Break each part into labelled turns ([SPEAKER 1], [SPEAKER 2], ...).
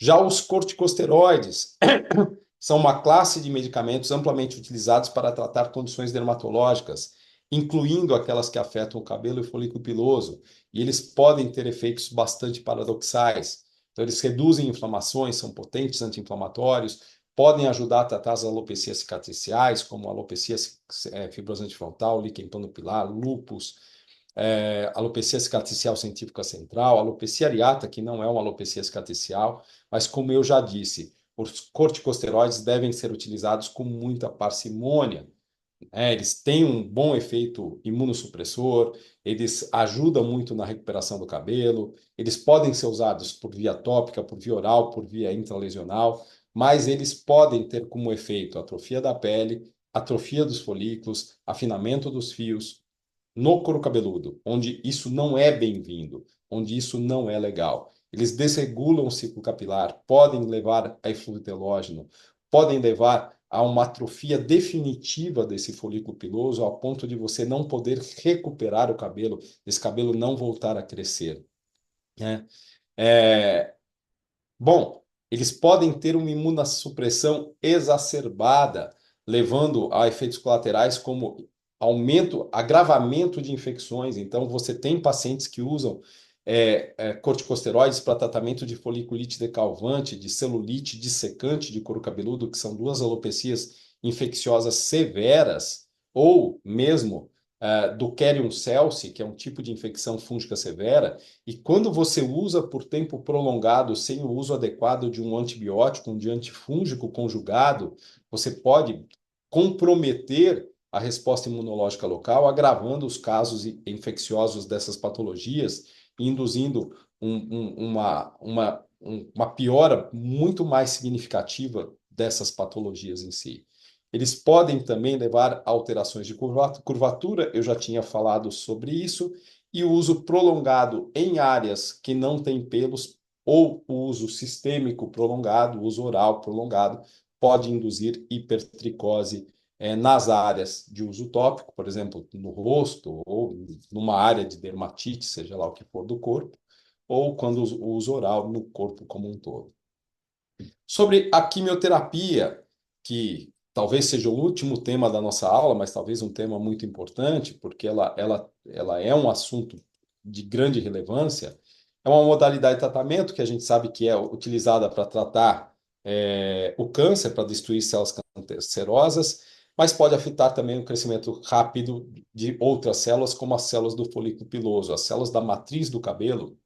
[SPEAKER 1] Já os corticosteroides são uma classe de medicamentos amplamente utilizados para tratar condições dermatológicas, incluindo aquelas que afetam o cabelo e o folículo piloso, e eles podem ter efeitos bastante paradoxais. Então, eles reduzem inflamações, são potentes anti-inflamatórios, podem ajudar a tratar as alopecias cicatriciais, como alopecia fibrosante frontal, líquen planopilar, lúpus, alopecia cicatricial científica central, alopecia areata, que não é uma alopecia cicatricial, mas como eu já disse, os corticosteroides devem ser utilizados com muita parcimônia. Eles têm um bom efeito imunossupressor, eles ajudam muito na recuperação do cabelo, eles podem ser usados por via tópica, por via oral, por via intralesional, mas eles podem ter como efeito atrofia da pele, atrofia dos folículos, afinamento dos fios, no couro cabeludo, onde isso não é bem-vindo, onde isso não é legal. Eles desregulam o ciclo capilar, podem levar a eflúvio telógeno, podem levar a uma atrofia definitiva desse folículo piloso, ao ponto de você não poder recuperar o cabelo, esse cabelo não voltar a crescer, né? É, Bom, eles podem ter uma imunossupressão exacerbada, levando a efeitos colaterais como aumento, agravamento de infecções. Então, você tem pacientes que usam corticosteroides para tratamento de foliculite decalvante, de celulite dissecante de couro cabeludo, que são duas alopecias infecciosas severas, ou mesmo do Cerium celsi, que é um tipo de infecção fúngica severa, e quando você usa por tempo prolongado, sem o uso adequado de um antibiótico, um de antifúngico conjugado, você pode comprometer a resposta imunológica local, agravando os casos infecciosos dessas patologias, e induzindo uma piora muito mais significativa dessas patologias em si. Eles podem também levar a alterações de curvatura, eu já tinha falado sobre isso, e o uso prolongado em áreas que não têm pelos ou o uso sistêmico prolongado, o uso oral prolongado, pode induzir hipertricose nas áreas de uso tópico, por exemplo, no rosto ou numa área de dermatite, seja lá o que for do corpo, ou quando o uso oral no corpo como um todo. Sobre a quimioterapia, que talvez seja o último tema da nossa aula, mas talvez um tema muito importante, porque ela é um assunto de grande relevância, é uma modalidade de tratamento que a gente sabe que é utilizada para tratar o câncer, para destruir células cancerosas, mas pode afetar também o crescimento rápido de outras células, como as células do folículo piloso, as células da matriz do cabelo.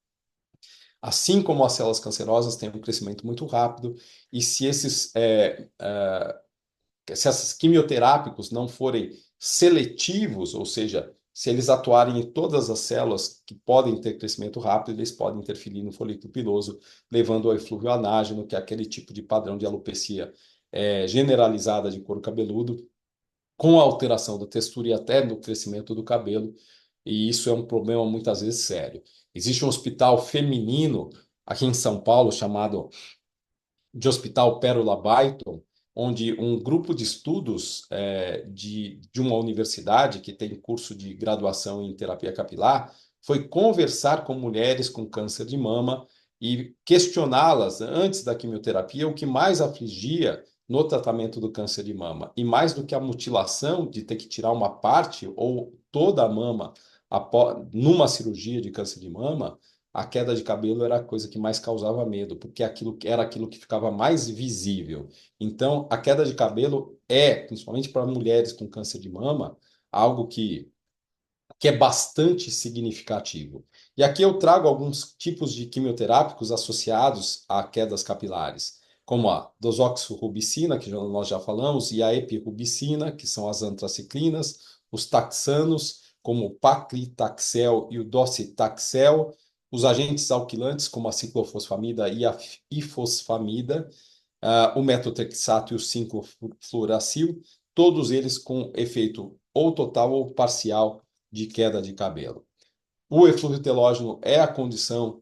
[SPEAKER 1] Assim como as células cancerosas têm um crescimento muito rápido, e se esses quimioterápicos não forem seletivos, ou seja, se eles atuarem em todas as células que podem ter crescimento rápido, eles podem interferir no folículo piloso, levando ao eflúvio anágeno, que é aquele tipo de padrão de alopecia generalizada de couro cabeludo, com a alteração da textura e até no crescimento do cabelo, e isso é um problema muitas vezes sério. Existe um hospital feminino aqui em São Paulo chamado de Hospital Pérola Byton, onde um grupo de estudos de uma universidade que tem curso de graduação em terapia capilar foi conversar com mulheres com câncer de mama e questioná-las antes da quimioterapia o que mais afligia no tratamento do câncer de mama. E mais do que a mutilação de ter que tirar uma parte ou toda a mama numa cirurgia de câncer de mama, a queda de cabelo era a coisa que mais causava medo, porque era aquilo que ficava mais visível. Então, a queda de cabelo principalmente para mulheres com câncer de mama, algo que é bastante significativo. E aqui eu trago alguns tipos de quimioterápicos associados a quedas capilares, como a dosoxirubicina, que nós já falamos, e a epirubicina, que são as antraciclinas, os taxanos, como o paclitaxel e o docetaxel, os agentes alquilantes, como a ciclofosfamida e a ifosfamida, o metotrexato e o 5-fluoracil, todos eles com efeito ou total ou parcial de queda de cabelo. O eflúvio telógeno é a condição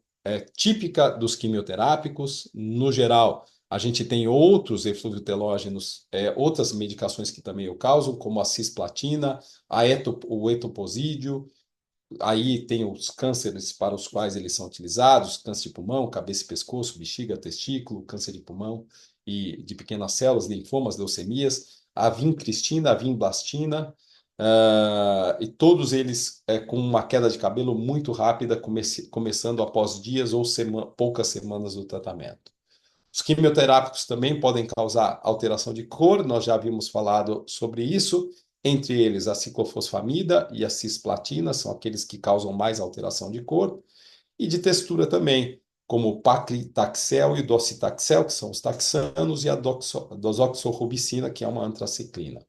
[SPEAKER 1] típica dos quimioterápicos. No geral, a gente tem outros eflúvio telógenos, outras medicações que também o causam, como a cisplatina, o etoposídeo, Aí tem os cânceres para os quais eles são utilizados: câncer de pulmão, cabeça e pescoço, bexiga, testículo, câncer de pulmão e de pequenas células, linfomas, leucemias, a vincristina, a vinblastina, e todos eles com uma queda de cabelo muito rápida, começando após dias ou poucas semanas do tratamento. Os quimioterápicos também podem causar alteração de cor, nós já havíamos falado sobre isso. Entre eles, a ciclofosfamida e a cisplatina são aqueles que causam mais alteração de cor, e de textura também, como o paclitaxel e o docetaxel, que são os taxanos, e a doxorubicina, que é uma antraciclina.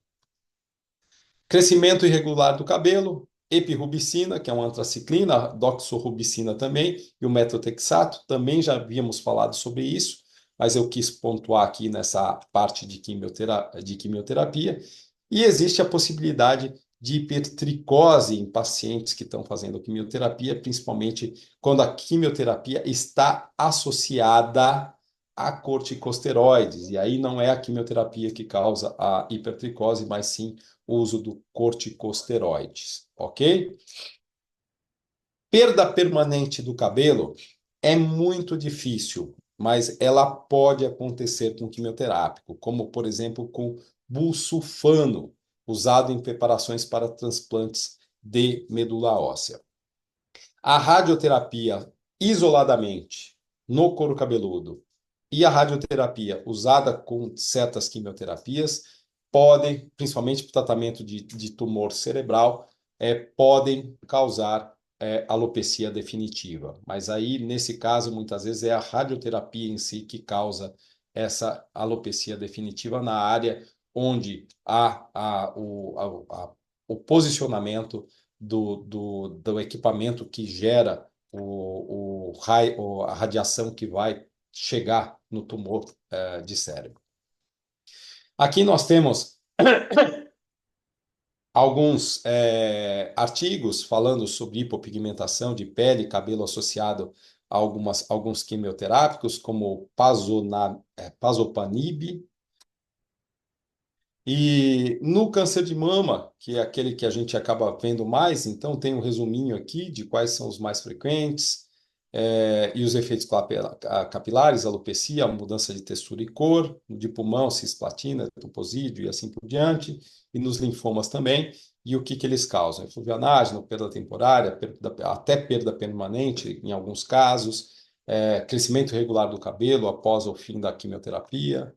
[SPEAKER 1] Crescimento irregular do cabelo, epirubicina, que é uma antraciclina, doxorubicina também, e o metotrexato, também já havíamos falado sobre isso, mas eu quis pontuar aqui nessa parte de quimioterapia. E existe a possibilidade de hipertricose em pacientes que estão fazendo quimioterapia, principalmente quando a quimioterapia está associada a corticosteroides. E aí não é a quimioterapia que causa a hipertricose, mas sim o uso do corticosteroides, ok? Perda permanente do cabelo é muito difícil, mas ela pode acontecer com quimioterápico, como, por exemplo, com busulfano, usado em preparações para transplantes de medula óssea. A radioterapia isoladamente no couro cabeludo e a radioterapia usada com certas quimioterapias podem, principalmente para o tratamento de tumor cerebral, podem causar alopecia definitiva. Mas aí, nesse caso, muitas vezes é a radioterapia em si que causa essa alopecia definitiva na área onde o posicionamento do equipamento que gera a radiação que vai chegar no tumor de cérebro. Aqui nós temos alguns artigos falando sobre hipopigmentação de pele e cabelo associado a alguns quimioterápicos, como pazopanib. E no câncer de mama, que é aquele que a gente acaba vendo mais, então tem um resuminho aqui de quais são os mais frequentes, e os efeitos capilares, alopecia, mudança de textura e cor, de pulmão, cisplatina, toposídeo e assim por diante, e nos linfomas também, e o que que eles causam? Efluvia perda temporária, até perda permanente em alguns casos, crescimento irregular do cabelo após o fim da quimioterapia,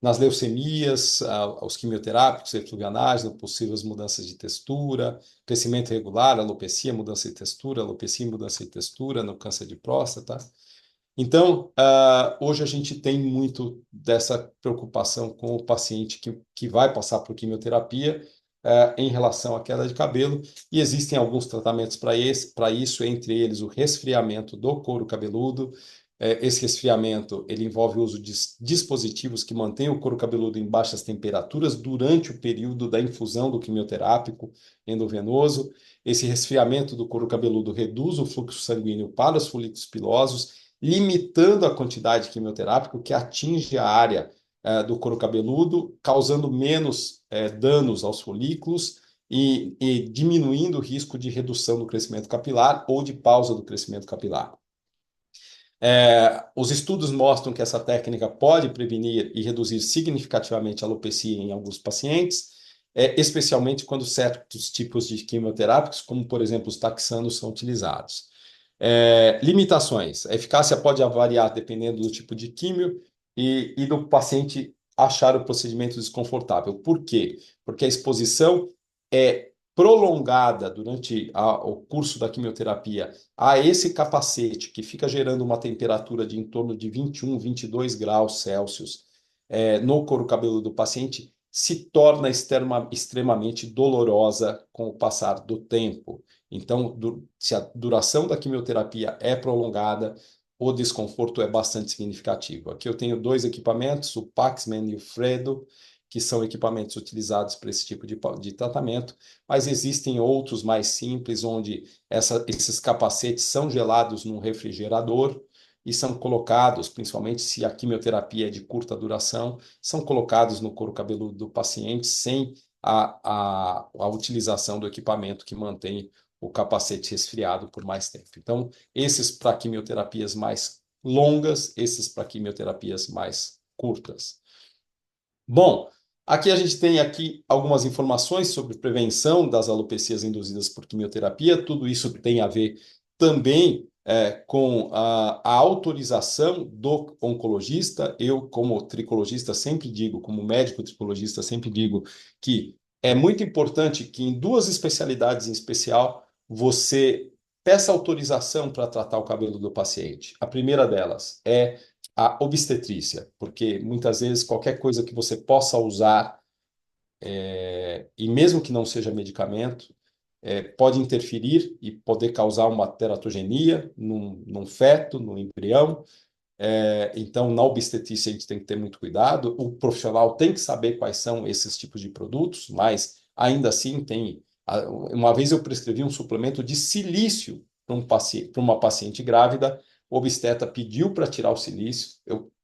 [SPEAKER 1] nas leucemias, os quimioterápicos, efluvianagem, possíveis mudanças de textura, crescimento irregular, alopecia, mudança de textura, alopecia, mudança de textura no câncer de próstata. Então, hoje a gente tem muito dessa preocupação com o paciente que vai passar por quimioterapia em relação à queda de cabelo, e existem alguns tratamentos para isso, entre eles o resfriamento do couro cabeludo. Esse resfriamento ele envolve o uso de dispositivos que mantêm o couro cabeludo em baixas temperaturas durante o período da infusão do quimioterápico endovenoso. Esse resfriamento do couro cabeludo reduz o fluxo sanguíneo para os folículos pilosos, limitando a quantidade de quimioterápico que atinge a área do couro cabeludo, causando menos danos aos folículos e diminuindo o risco de redução do crescimento capilar ou de pausa do crescimento capilar. Os estudos mostram que essa técnica pode prevenir e reduzir significativamente a alopecia em alguns pacientes, especialmente quando certos tipos de quimioterápicos, como por exemplo os taxanos, são utilizados. Limitações. A eficácia pode variar dependendo do tipo de químio e do paciente achar o procedimento desconfortável. Por quê? Porque a exposição é prolongada durante o curso da quimioterapia a esse capacete, que fica gerando uma temperatura de em torno de 21, 22 graus Celsius no couro cabeludo do paciente, se torna extremamente dolorosa com o passar do tempo. Então, se a duração da quimioterapia é prolongada, o desconforto é bastante significativo. Aqui eu tenho dois equipamentos, o Paxman e o Fredo, que são equipamentos utilizados para esse tipo de tratamento, mas existem outros mais simples, onde esses capacetes são gelados num refrigerador e são colocados, principalmente se a quimioterapia é de curta duração, são colocados no couro cabeludo do paciente sem a utilização do equipamento que mantém o capacete resfriado por mais tempo. Então, esses para quimioterapias mais longas, esses para quimioterapias mais curtas. Bom, aqui a gente tem aqui algumas informações sobre prevenção das alopecias induzidas por quimioterapia. Tudo isso tem a ver também com a autorização do oncologista. Eu, como tricologista, sempre digo, como médico tricologista, sempre digo que é muito importante que em duas especialidades em especial você peça autorização para tratar o cabelo do paciente. A primeira delas é a obstetrícia, porque muitas vezes qualquer coisa que você possa usar, e mesmo que não seja medicamento, pode interferir e poder causar uma teratogenia num feto, no embrião. Então, na obstetrícia, a gente tem que ter muito cuidado. O profissional tem que saber quais são esses tipos de produtos, mas ainda assim tem. Uma vez eu prescrevi um suplemento de silício para para uma paciente grávida. O obstetra pediu para tirar o silício.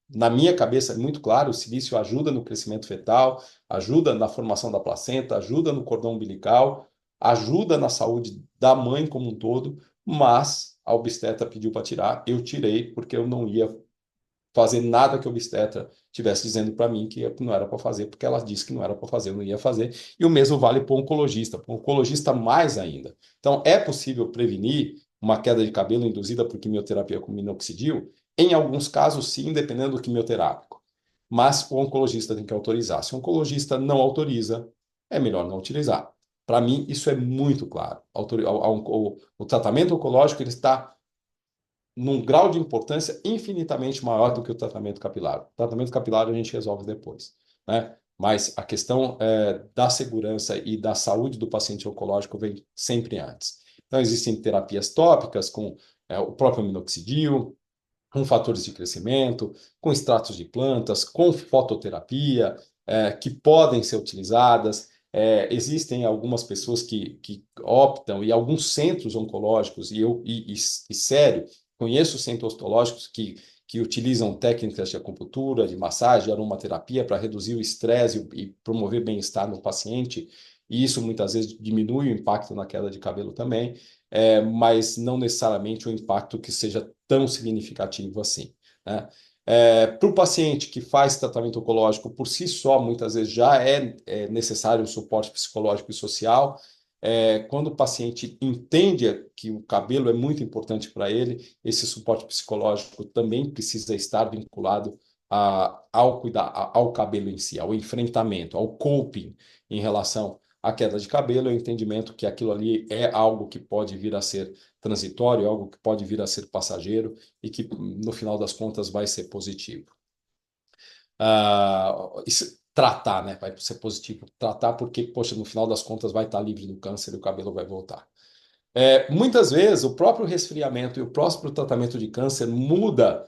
[SPEAKER 1] Na minha cabeça é muito claro, o silício ajuda no crescimento fetal, ajuda na formação da placenta, ajuda no cordão umbilical, ajuda na saúde da mãe como um todo, mas a obstetra pediu para tirar, eu tirei porque eu não ia fazer nada que o obstetra estivesse dizendo para mim que não era para fazer, porque ela disse que não era para fazer, eu não ia fazer. E o mesmo vale para o oncologista, para o oncologista mais ainda. Então, é possível prevenir uma queda de cabelo induzida por quimioterapia com minoxidil? Em alguns casos, sim, dependendo do quimioterápico. Mas o oncologista tem que autorizar. Se o oncologista não autoriza, é melhor não utilizar. Para mim, isso é muito claro. O tratamento oncológico ele está num grau de importância infinitamente maior do que o tratamento capilar. O tratamento capilar a gente resolve depois, né? Mas a questão da segurança e da saúde do paciente oncológico vem sempre antes. Então, existem terapias tópicas com o próprio minoxidil, com fatores de crescimento, com extratos de plantas, com fototerapia, que podem ser utilizadas. Existem algumas pessoas que optam, e alguns centros oncológicos, e sério, conheço centros oncológicos que utilizam técnicas de acupuntura, de massagem, de aromaterapia para reduzir o estresse e promover bem-estar no paciente, e isso muitas vezes diminui o impacto na queda de cabelo também, mas não necessariamente um impacto que seja tão significativo assim, né? Para o paciente que faz tratamento oncológico, por si só, muitas vezes já é necessário um suporte psicológico e social. Quando o paciente entende que o cabelo é muito importante para ele, esse suporte psicológico também precisa estar vinculado ao cabelo em si, ao enfrentamento, ao coping em relação à queda de cabelo, o entendimento que aquilo ali é algo que pode vir a ser transitório, algo que pode vir a ser passageiro e que, no final das contas, vai ser positivo. Tratar, né? Vai ser positivo. Tratar porque, poxa, no final das contas vai estar livre do câncer e o cabelo vai voltar. Muitas vezes, o próprio resfriamento e o próprio tratamento de câncer muda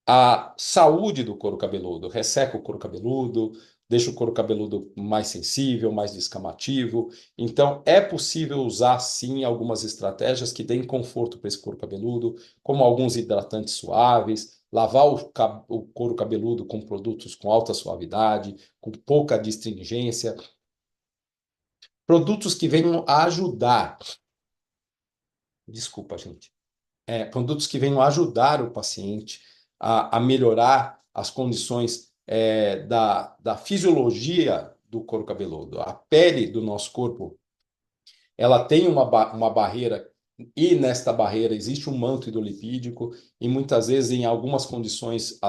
[SPEAKER 1] a saúde do couro cabeludo, resseca o couro cabeludo, deixa o couro cabeludo mais sensível, mais descamativo. Então, é possível usar sim algumas estratégias que deem conforto para esse couro cabeludo, como alguns hidratantes suaves, lavar o couro cabeludo com produtos com alta suavidade, com pouca astringência, produtos que venham a ajudar. Desculpa, gente. Produtos que venham ajudar o paciente a melhorar as condições da fisiologia do couro cabeludo. A pele do nosso corpo, ela tem uma barreira, e nesta barreira existe um manto hidrolipídico, e muitas vezes em algumas condições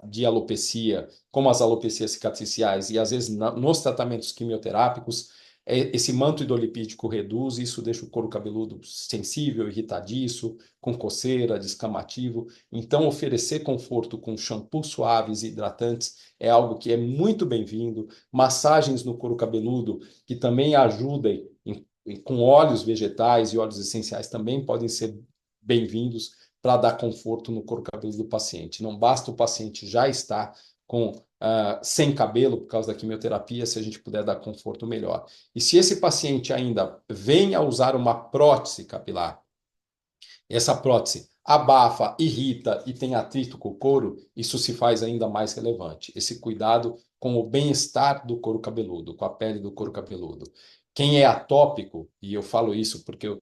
[SPEAKER 1] de alopecia, como as alopecias cicatriciais, e às vezes nos tratamentos quimioterápicos, esse manto hidrolipídico reduz, e isso deixa o couro cabeludo sensível, irritadiço, com coceira, descamativo. Então, oferecer conforto com shampoos suaves e hidratantes é algo que é muito bem-vindo. Massagens no couro cabeludo, que também ajudem com óleos vegetais e óleos essenciais também podem ser bem-vindos para dar conforto no couro cabeludo do paciente. Não basta o paciente já estar sem cabelo por causa da quimioterapia, se a gente puder dar conforto melhor. E se esse paciente ainda vem a usar uma prótese capilar, essa prótese abafa, irrita e tem atrito com o couro, isso se faz ainda mais relevante. Esse cuidado com o bem-estar do couro cabeludo, com a pele do couro cabeludo. Quem é atópico, e eu falo isso porque eu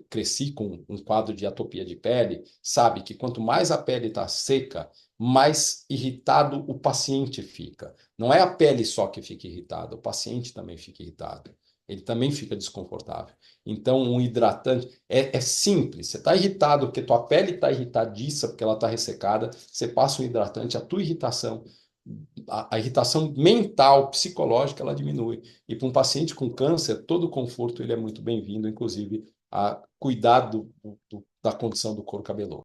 [SPEAKER 1] cresci com um quadro de atopia de pele, sabe que quanto mais a pele está seca, mais irritado o paciente fica. Não é a pele só que fica irritada, o paciente também fica irritado. Ele também fica desconfortável. Então, um hidratante é simples. Você está irritado porque tua pele está irritadiça, porque ela está ressecada. Você passa um hidratante, a tua irritação, a irritação mental, psicológica, ela diminui. E para um paciente com câncer, todo o conforto ele é muito bem-vindo, inclusive a cuidar da condição do couro cabeludo.